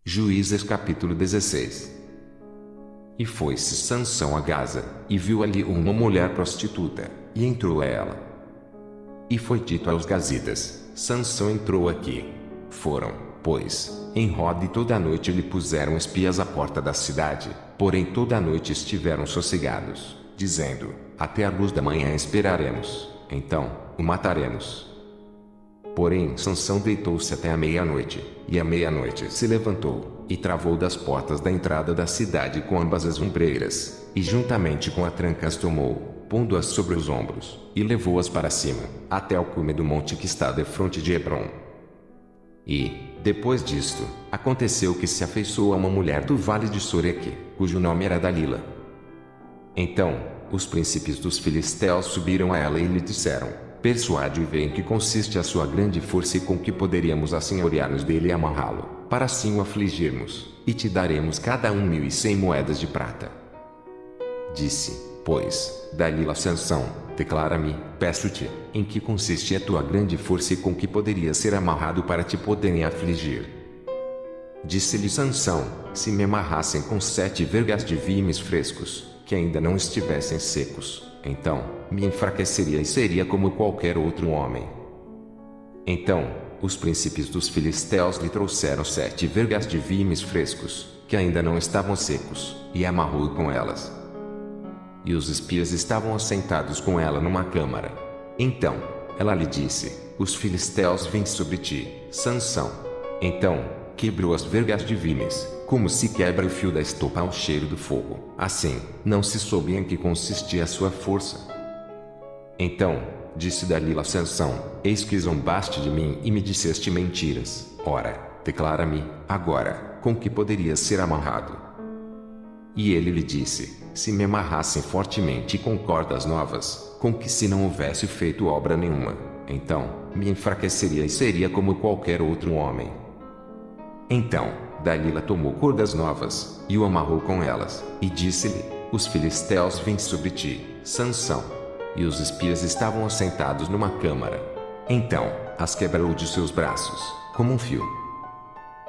Juízes capítulo 16. E foi-se Sansão a Gaza, e viu ali uma mulher prostituta, e entrou a ela. E foi dito aos gazitas: Sansão entrou aqui. Foram, pois, em roda e toda a noite lhe puseram espias à porta da cidade, porém toda a noite estiveram sossegados, dizendo: até a luz da manhã esperaremos, então o mataremos. Porém Sansão deitou-se até a meia-noite, e à meia-noite se levantou, e travou das portas da entrada da cidade com ambas as ombreiras, e juntamente com a tranca as tomou, pondo-as sobre os ombros, e levou-as para cima, até ao cume do monte que está defronte de Hebrom. E, depois disto, aconteceu que se afeiçoou a uma mulher do vale de Soreque, cujo nome era Dalila. Então, os príncipes dos filisteus subiram a ela e lhe disseram: persuade-o e vê em que consiste a sua grande força e com que poderíamos assenhorear-nos dele e amarrá-lo, para assim o afligirmos, e te daremos cada 1.100 moedas de prata. Disse, pois, Dalila a Sansão: declara-me, peço-te, em que consiste a tua grande força e com que poderias ser amarrado para te poderem afligir. Disse-lhe Sansão: se me amarrassem com 7 vergas de vimes frescos, que ainda não estivessem secos, então, me enfraqueceria e seria como qualquer outro homem. Então, os príncipes dos filisteus lhe trouxeram 7 vergas de vimes frescos, que ainda não estavam secos, e amarrou com elas. E os espias estavam assentados com ela numa câmara. Então, ela lhe disse: os filisteus vêm sobre ti, Sansão. Então, quebrou as vergas de vimes, como se quebra o fio da estopa ao cheiro do fogo. Assim, não se soube em que consistia a sua força. Então, disse Dalila a Sansão: eis que zombaste de mim e me disseste mentiras. Ora, declara-me, agora, com que poderias ser amarrado. E ele lhe disse: se me amarrassem fortemente com cordas novas, com que se não houvesse feito obra nenhuma, então, me enfraqueceria e seria como qualquer outro homem. Então, Dalila tomou cordas novas, e o amarrou com elas, e disse-lhe: os filisteus vêm sobre ti, Sansão. E os espias estavam assentados numa câmara. Então, as quebrou de seus braços, como um fio.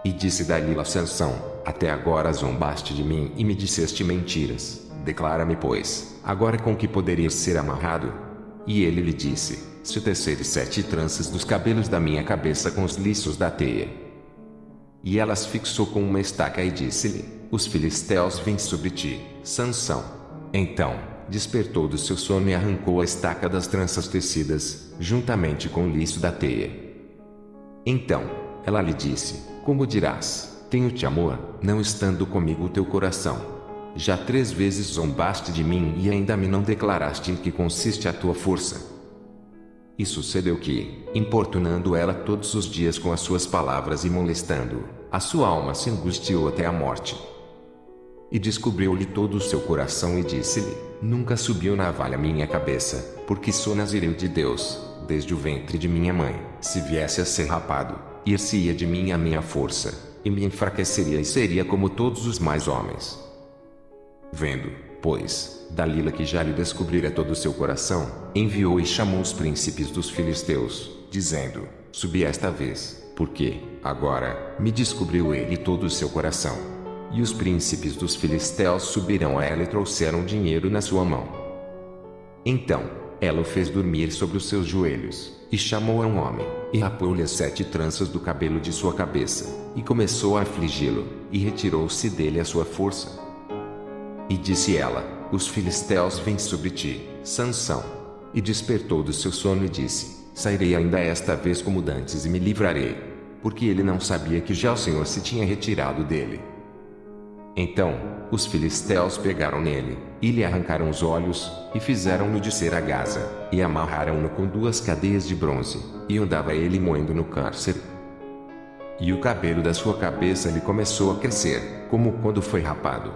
E disse Dalila a Sansão: até agora zombaste de mim e me disseste mentiras. Declara-me, pois, agora com que poderias ser amarrado? E ele lhe disse: se teceres 7 tranças dos cabelos da minha cabeça com os liços da teia. E ela as fixou com uma estaca e disse-lhe: os filisteus vêm sobre ti, Sansão. Então, despertou do seu sono e arrancou a estaca das tranças tecidas, juntamente com o liço da teia. Então, ela lhe disse: como dirás, tenho-te amor, não estando comigo o teu coração? Já 3 vezes zombaste de mim e ainda me não declaraste em que consiste a tua força. E sucedeu que, importunando ela todos os dias com as suas palavras e molestando-o, a sua alma se angustiou até a morte. E descobriu-lhe todo o seu coração e disse-lhe: nunca subiu navalha minha cabeça, porque sou nazireu de Deus, desde o ventre de minha mãe. Se viesse a ser rapado, ir-se-ia de mim a minha força, e me enfraqueceria e seria como todos os mais homens. Vendo, pois, Dalila que já lhe descobrira todo o seu coração, enviou e chamou os príncipes dos filisteus, dizendo: subi esta vez, porque, agora, me descobriu ele todo o seu coração. E os príncipes dos filisteus subiram a ela e trouxeram dinheiro na sua mão. Então, ela o fez dormir sobre os seus joelhos, e chamou a um homem, e rapou-lhe as 7 tranças do cabelo de sua cabeça, e começou a afligi-lo, e retirou-se dele a sua força. E disse ela: os filisteus vêm sobre ti, Sansão. E despertou do seu sono e disse: sairei ainda esta vez como dantes e me livrarei. Porque ele não sabia que já o Senhor se tinha retirado dele. Então, os filisteus pegaram nele, e lhe arrancaram os olhos, e fizeram-no descer a Gaza, e amarraram-no com 2 cadeias de bronze, e andava ele moendo no cárcere. E o cabelo da sua cabeça lhe começou a crescer, como quando foi rapado.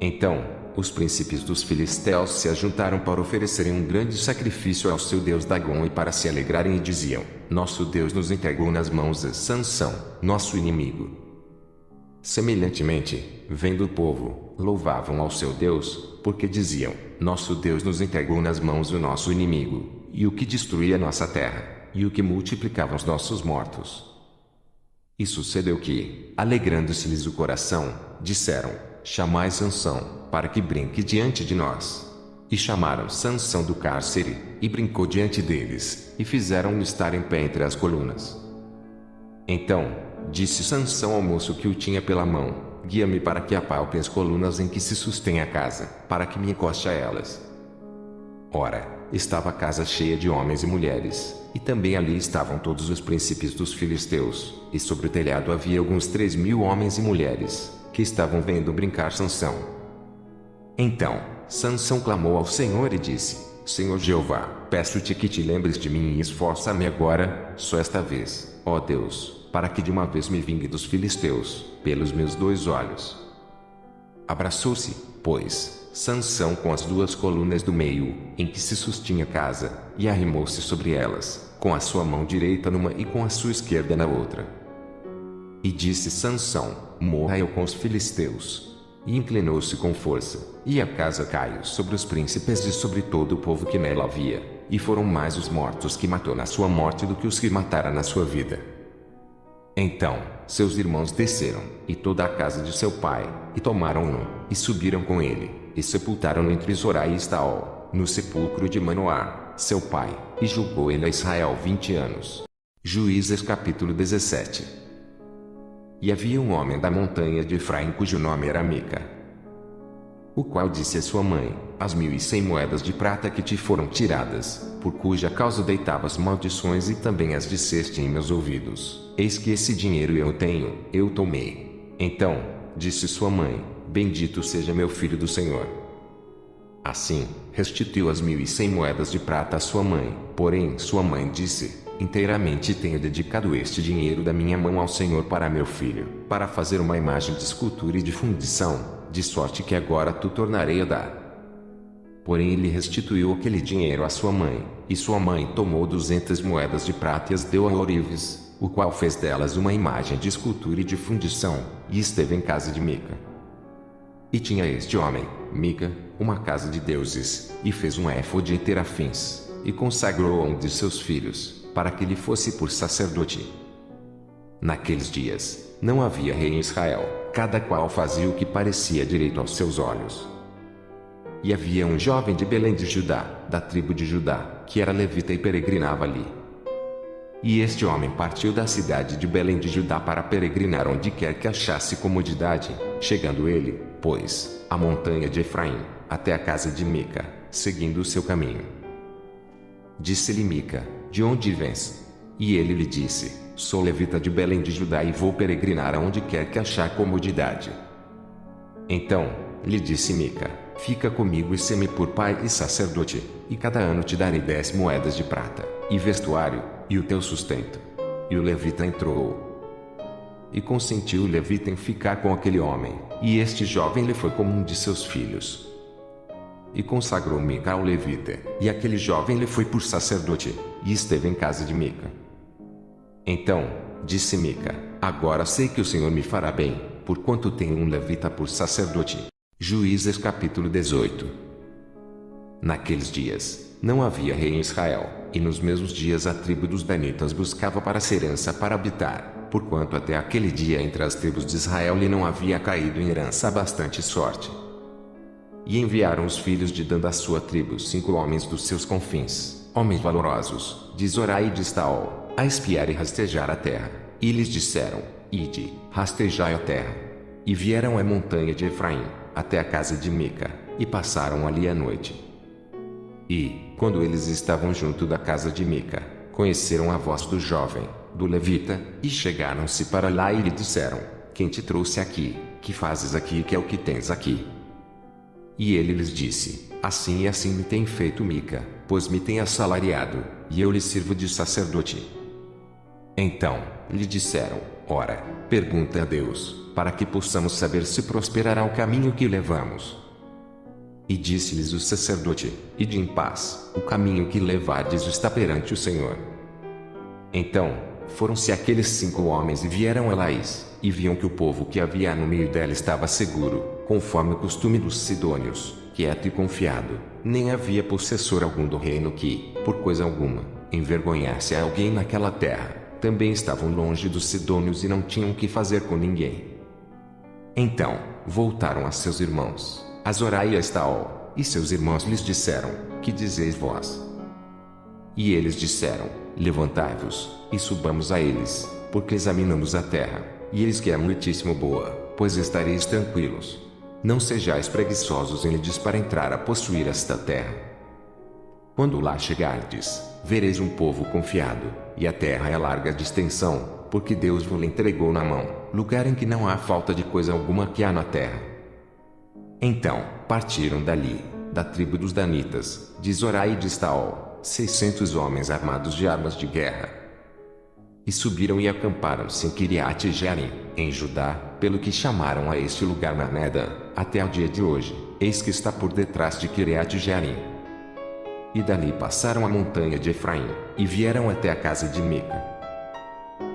Então, os príncipes dos filisteus se ajuntaram para oferecerem um grande sacrifício ao seu deus Dagom e para se alegrarem e diziam: nosso Deus nos entregou nas mãos de Sansão, nosso inimigo. Semelhantemente, vendo o povo, louvavam ao seu Deus, porque diziam: nosso Deus nos entregou nas mãos do nosso inimigo, e o que destruía nossa terra, e o que multiplicava os nossos mortos. E sucedeu que, alegrando-se-lhes o coração, disseram: chamai Sansão, para que brinque diante de nós. E chamaram Sansão do cárcere, e brincou diante deles, e fizeram-no estar em pé entre as colunas. Então, disse Sansão ao moço que o tinha pela mão: guia-me para que apalpe as colunas em que se sustém a casa, para que me encoste a elas. Ora, estava a casa cheia de homens e mulheres, e também ali estavam todos os príncipes dos filisteus, e sobre o telhado havia alguns 3.000 homens e mulheres, que estavam vendo brincar Sansão. Então, Sansão clamou ao Senhor e disse: Senhor Jeová, peço-te que te lembres de mim e esforça-me agora, só esta vez, ó Deus, para que de uma vez me vingue dos filisteus, pelos meus 2 olhos. Abraçou-se, pois, Sansão com as 2 colunas do meio, em que se sustinha a casa, e arrimou-se sobre elas, com a sua mão direita numa e com a sua esquerda na outra. E disse Sansão: morra eu com os filisteus. E inclinou-se com força, e a casa caiu sobre os príncipes e sobre todo o povo que nela havia, e foram mais os mortos que matou na sua morte do que os que matara na sua vida. Então, seus irmãos desceram, e toda a casa de seu pai, e tomaram-no, e subiram com ele, e sepultaram-no entre Zorá e Estaol, no sepulcro de Manoá, seu pai, e julgou ele a Israel 20 anos. Juízes capítulo 17. E havia um homem da montanha de Efraim cujo nome era Mica, o qual disse à sua mãe: as 1.100 moedas de prata que te foram tiradas, por cuja causa deitavas maldições e também as disseste em meus ouvidos, eis que esse dinheiro eu tenho, eu tomei. Então, disse sua mãe: bendito seja meu filho do Senhor. Assim, restituiu as 1.100 moedas de prata à sua mãe, porém sua mãe disse: inteiramente tenho dedicado este dinheiro da minha mão ao Senhor para meu filho, para fazer uma imagem de escultura e de fundição, de sorte que agora tu tornarei a dar. Porém ele restituiu aquele dinheiro à sua mãe, e sua mãe tomou 200 moedas de prata e as deu a Orives, o qual fez delas uma imagem de escultura e de fundição, e esteve em casa de Mica. E tinha este homem, Mica, uma casa de deuses, e fez um éfode e terafins, e consagrou a um de seus filhos, para que lhe fosse por sacerdote. Naqueles dias, não havia rei em Israel, cada qual fazia o que parecia direito aos seus olhos. E havia um jovem de Belém de Judá, da tribo de Judá, que era levita e peregrinava ali. E este homem partiu da cidade de Belém de Judá para peregrinar onde quer que achasse comodidade, chegando ele, pois, à montanha de Efraim, até a casa de Mica, seguindo o seu caminho. Disse-lhe Mica: de onde vens? E ele lhe disse: sou levita de Belém de Judá e vou peregrinar aonde quer que achar comodidade. Então, lhe disse Mica: fica comigo e sê-me por pai e sacerdote, e cada ano te darei 10 moedas de prata, e vestuário, e o teu sustento. E o levita entrou. E consentiu o levita em ficar com aquele homem, e este jovem lhe foi como um de seus filhos. E consagrou Mica ao levita, e aquele jovem lhe foi por sacerdote, e esteve em casa de Mica. Então, disse Mica: agora sei que o Senhor me fará bem, porquanto tenho um levita por sacerdote. Juízes capítulo 18. Naqueles dias, não havia rei em Israel, e nos mesmos dias a tribo dos danitas buscava para ser herança para habitar, porquanto até aquele dia entre as tribos de Israel lhe não havia caído em herança bastante sorte. E enviaram os filhos de Dan da sua tribo 5 homens dos seus confins, homens valorosos, de Zorá e de Estaol, a espiar e rastejar a terra. E lhes disseram: ide, rastejai a terra. E vieram à montanha de Efraim, até a casa de Mica, e passaram ali a noite. E, quando eles estavam junto da casa de Mica, conheceram a voz do jovem, do levita, e chegaram-se para lá e lhe disseram: quem te trouxe aqui? Que fazes aqui e que é o que tens aqui? E ele lhes disse: assim e assim me tem feito Mica, pois me tem assalariado, e eu lhe sirvo de sacerdote. Então, lhe disseram: ora, pergunta a Deus, para que possamos saber se prosperará o caminho que levamos. E disse-lhes o sacerdote: ide em paz, o caminho que levardes está perante o Senhor. Então, foram-se aqueles 5 homens e vieram a Laís, e viam que o povo que havia no meio dela estava seguro, conforme o costume dos sidônios, quieto e confiado, nem havia possessor algum do reino que, por coisa alguma, envergonhasse a alguém naquela terra. também estavam longe dos sidônios e não tinham o que fazer com ninguém. Então, voltaram a seus irmãos, a Zorá e a Estaol, e seus irmãos lhes disseram: que dizeis vós? E eles disseram: levantai-vos, e subamos a eles, porque examinamos a terra, e eis que é muitíssimo boa, pois estareis tranquilos. Não sejais preguiçosos em ides para entrar a possuir esta terra. Quando lá chegardes, vereis um povo confiado, e a terra é larga de extensão, porque Deus vos entregou na mão, lugar em que não há falta de coisa alguma que há na terra. Então, partiram dali, da tribo dos Danitas, de Zorá e de Estaol, 600 homens armados de armas de guerra. E subiram e acamparam-se em Kiriat Jearim, em Judá, pelo que chamaram a este lugar Manedã, até ao dia de hoje, eis que está por detrás de Kiriat Jearim. E dali passaram a montanha de Efraim, e vieram até a casa de Mica.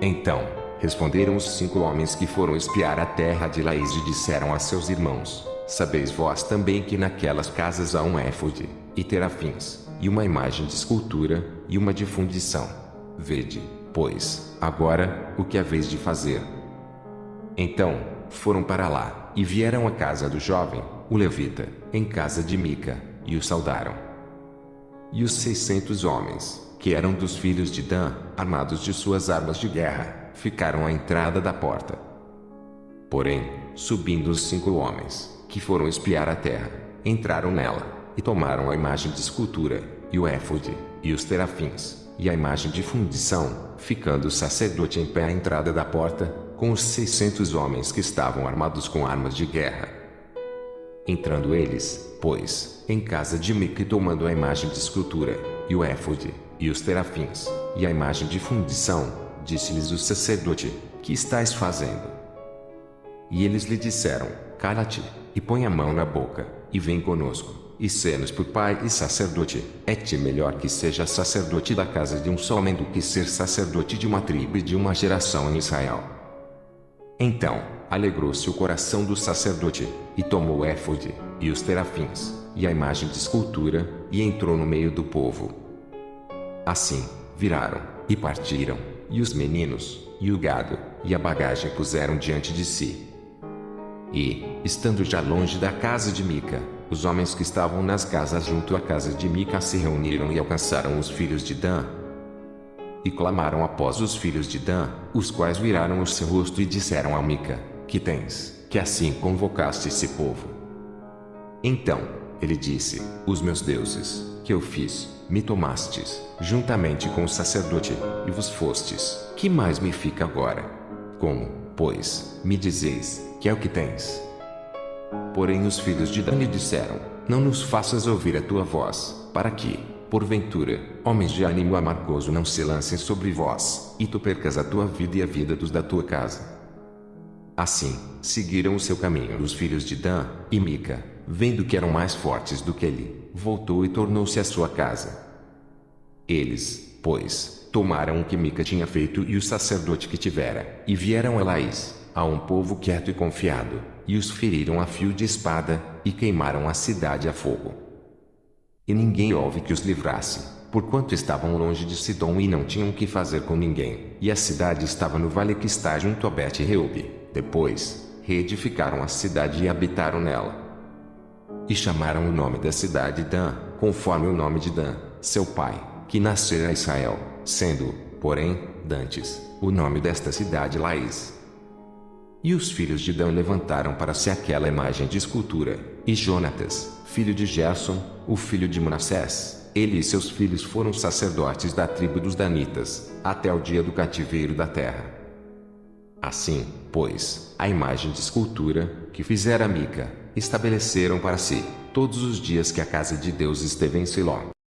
Então, responderam os 5 homens que foram espiar a terra de Laís e disseram a seus irmãos: sabeis vós também que naquelas casas há um éfode, e terafins, e uma imagem de escultura, e uma de fundição. Vede, pois, agora, o que haveis de fazer. Então, foram para lá, e vieram à casa do jovem, o levita, em casa de Mica, e o saudaram. E os 600 homens, que eram dos filhos de Dan, armados de suas armas de guerra, ficaram à entrada da porta. Porém, subindo os 5 homens, que foram espiar a terra, entraram nela, e tomaram a imagem de escultura, e o éfode, e os terafins, e a imagem de fundição, ficando o sacerdote em pé à entrada da porta, com os 600 homens que estavam armados com armas de guerra. Entrando eles, pois, em casa de Mica e tomando a imagem de escultura, e o éfode, e os terafins, e a imagem de fundição, disse-lhes o sacerdote: que estáis fazendo? E eles lhe disseram: cala-te, e põe a mão na boca, e vem conosco, e sê-nos por pai e sacerdote. É-te melhor que seja sacerdote da casa de um só homem do que ser sacerdote de uma tribo e de uma geração em Israel. Então, alegrou-se o coração do sacerdote, e tomou o éfode, e os terafins, e a imagem de escultura, e entrou no meio do povo. Assim, viraram, e partiram, e os meninos, e o gado, e a bagagem puseram diante de si. E, estando já longe da casa de Mica, os homens que estavam nas casas junto à casa de Mica se reuniram e alcançaram os filhos de Dan. E clamaram após os filhos de Dan, os quais viraram o seu rosto e disseram a Mica: que tens, que assim convocaste esse povo? Então, ele disse: os meus deuses, que eu fiz, me tomastes, juntamente com o sacerdote, e vos fostes. Que mais me fica agora? Como, pois, me dizeis, que é o que tens? Porém os filhos de Dan lhe disseram: não nos faças ouvir a tua voz, para que, porventura, homens de ânimo amargoso não se lancem sobre vós, e tu percas a tua vida e a vida dos da tua casa. Assim, seguiram o seu caminho os filhos de Dan, e Mica, vendo que eram mais fortes do que ele, voltou e tornou-se à sua casa. Eles, pois, tomaram o que Mica tinha feito e o sacerdote que tivera, e vieram a Laís, a um povo quieto e confiado, e os feriram a fio de espada, e queimaram a cidade a fogo. E ninguém houve que os livrasse, porquanto estavam longe de Sidom e não tinham o que fazer com ninguém, e a cidade estava no vale que está junto a Bet-Reube. Depois, reedificaram a cidade e habitaram nela. E chamaram o nome da cidade Dan, conforme o nome de Dan, seu pai, que nascera a Israel, sendo, porém, dantes, o nome desta cidade Laís. E os filhos de Dan levantaram para si aquela imagem de escultura, e Jonatas, filho de Gerson, o filho de Manassés, ele e seus filhos foram sacerdotes da tribo dos Danitas, até o dia do cativeiro da terra. Assim, pois, a imagem de escultura, que fizera Mica, estabeleceram para si, todos os dias que a casa de Deus esteve em Siló.